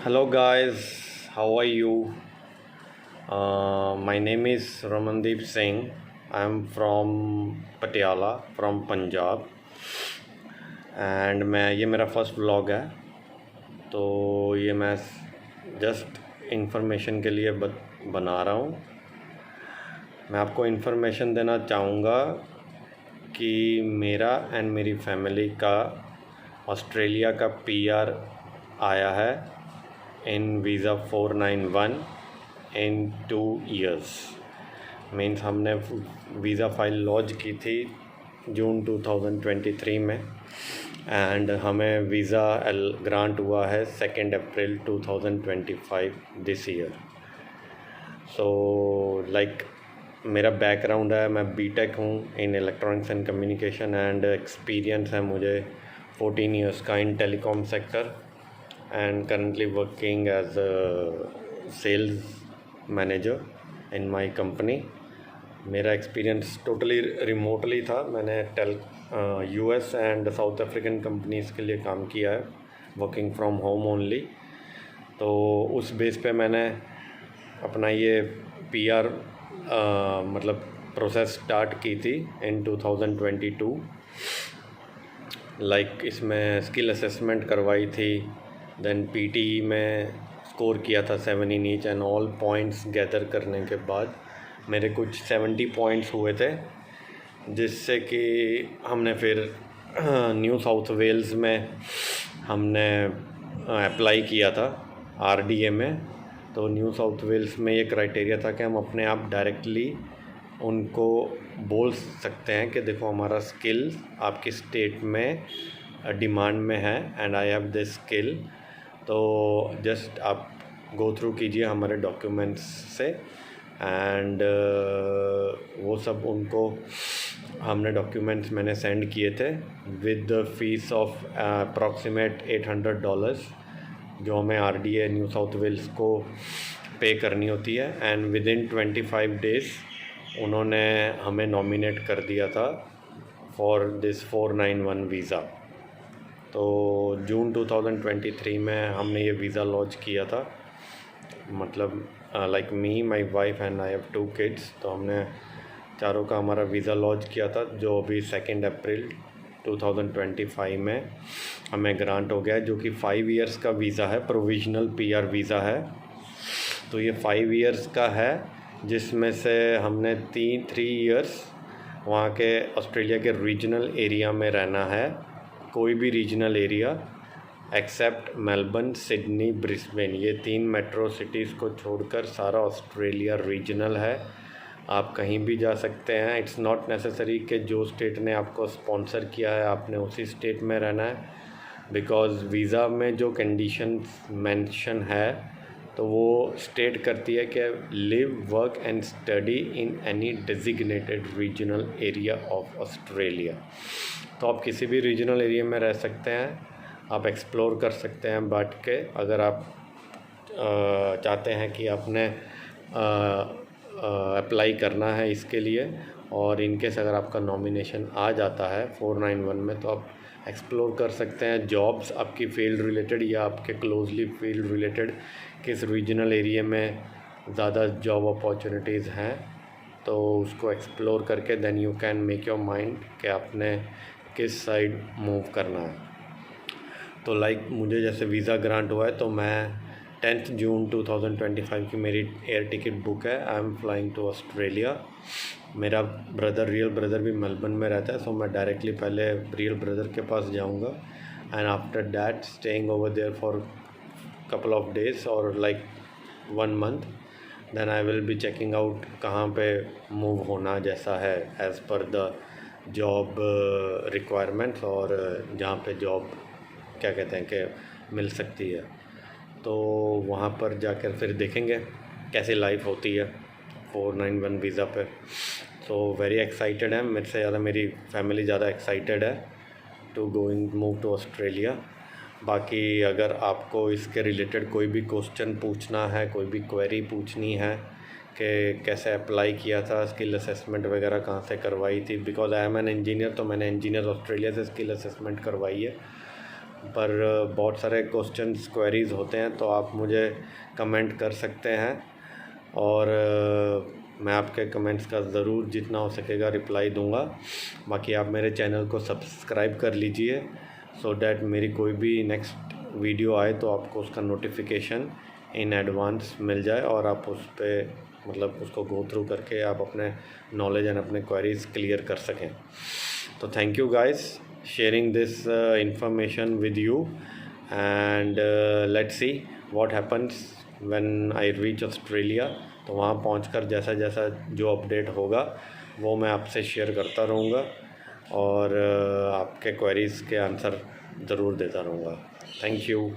Hello guys, how are you? My name is Ramandeep Singh. I am from Patiala, from Punjab, and ये मेरा first vlog है। तो ये मैं just information के लिए बना रहा हूँ। मैं आपको इंफॉर्मेशन देना चाहूँगा कि मेरा एंड मेरी फैमिली का ऑस्ट्रेलिया का पीआर आया है इन वीज़ा 491 इन 2 years। मीन्स हमने वीज़ा फ़ाइल लॉन्च की थी जून 2023 में एंड हमें वीज़ा ग्रांट हुआ है 2 April 2025 this year. So like मेरा बैकग्राउंड है, मैं बीटेक हूँ in electronics and communication and experience है मुझे 14 years का in telecom sector and currently working as a sales manager in my company। मेरा एक्सपीरियंस टोटली रिमोटली था। मैंने US and south African companies के लिए काम किया है, वर्किंग फ्रॉम होम ओनली। तो उस बेस पे मैंने अपना ये पीआर मतलब प्रोसेस स्टार्ट की थी इन 2022। लाइक इसमें स्किल असेसमेंट करवाई थी, देन पीटी में स्कोर किया था 7 in each and all points gather करने के बाद मेरे कुछ 70 पॉइंट्स हुए थे, जिससे कि हमने फिर न्यू साउथ वेल्स में हमने अप्लाई किया था आरडीए में। तो न्यू साउथ वेल्स में ये क्राइटेरिया था कि हम अपने आप डायरेक्टली उनको बोल सकते हैं कि देखो हमारा स्किल आपकी स्टेट में डिमांड में है and I have this skill. तो जस्ट आप गो थ्रू कीजिए हमारे डॉक्यूमेंट्स से एंड वो सब उनको हमने डॉक्यूमेंट्स मैंने सेंड किए थे with the fees of approximate $800 जो हमें आरडीए न्यू साउथ वेल्स को पे करनी होती है। एंड विद इन 25 days उन्होंने हमें नॉमिनेट कर दिया था फॉर दिस 491 वीज़ा। तो जून 2023 में हमने ये वीज़ा लॉन्च किया था। मतलब like me, my wife and I have 2 kids। तो हमने चारों का हमारा वीज़ा लॉन्च किया था, जो अभी 2 अप्रैल 2025 में हमें ग्रांट हो गया है, जो कि 5 years का वीज़ा है, प्रोविजनल पीआर वीज़ा है। तो ये 5 years का है, जिसमें से हमने 3 years वहाँ के ऑस्ट्रेलिया के रीजनल एरिया में रहना है, कोई भी regional area except Melbourne, Sydney, Brisbane. ये 3 मेट्रो सिटीज़ को छोड़कर सारा ऑस्ट्रेलिया रीजनल है। आप कहीं भी जा सकते हैं। इट्स नॉट नेसेसरी कि जो स्टेट ने आपको स्पॉन्सर किया है आपने उसी स्टेट में रहना है, बिकॉज़ वीज़ा में जो कंडीशन मेंशन है तो वो स्टेट करती है कि live, work and study in any designated regional area of Australia. तो आप किसी भी रीजनल एरिया में रह सकते हैं, आप एक्सप्लोर कर सकते हैं बैठ के। अगर आप चाहते हैं कि आपने अप्लाई करना है इसके लिए और इनकेस अगर आपका नॉमिनेशन आ जाता है 491 में, तो आप एक्सप्लोर कर सकते हैं जॉब्स आपकी फील्ड रिलेटेड या आपके क्लोजली फील्ड रिलेटेड किस रीजनल एरिया में ज़्यादा जॉब अपॉर्चुनिटीज़ हैं, तो उसको एक्सप्लोर करके then you can make your mind कि आपने किस साइड मूव करना है। तो लाइक मुझे जैसे वीज़ा ग्रांट हुआ है, तो मैं 10 जून 2025 की मेरी एयर टिकट बुक है। I am flying to Australia. मेरा रियल ब्रदर भी मेलबर्न में रहता है, सो मैं डायरेक्टली पहले रियल ब्रदर के पास जाऊंगा and after that staying over there for couple of days और like 1 month, then I will be checking out कहाँ पे मूव होना जैसा है as per the job requirements और जहाँ पे जॉब क्या कहते हैं कि मिल सकती है। तो वहाँ पर जाकर फिर देखेंगे कैसी लाइफ होती है 491 वीज़ा पे। सो वेरी एक्साइटेड है। मेरे से ज़्यादा मेरी फैमिली ज़्यादा एक्साइटेड है to going move to Australia. बाकी अगर आपको इसके रिलेटेड कोई भी क्वेश्चन पूछना है, कोई भी क्वेरी पूछनी है कि कैसे अप्लाई किया था, स्किल असेसमेंट वगैरह कहाँ से करवाई थी, because I am an engineer, तो मैंने इंजीनियर ऑस्ट्रेलिया से स्किल असेसमेंट करवाई है। पर बहुत सारे क्वेश्चंस क्वेरीज़ होते हैं, तो आप मुझे कमेंट कर सकते हैं और मैं आपके कमेंट्स का ज़रूर जितना हो सकेगा रिप्लाई दूंगा। बाकी आप मेरे चैनल को सब्सक्राइब कर लीजिए सो डैट मेरी कोई भी नेक्स्ट वीडियो आए तो आपको उसका नोटिफिकेशन इन एडवांस मिल जाए और आप उस पर मतलब उसको गो थ्रू करके आप अपने नॉलेज एंड अपने क्वेरीज क्लियर कर सकें। तो thank you guys sharing this information with you and let's see what happens when I reach Australia. तो वहाँ पहुंचकर जैसा जैसा जो अपडेट होगा वो मैं आपसे शेयर करता रहूँगा और आपके क्वेरीज़ के आंसर ज़रूर देता रहूँगा। Thank you.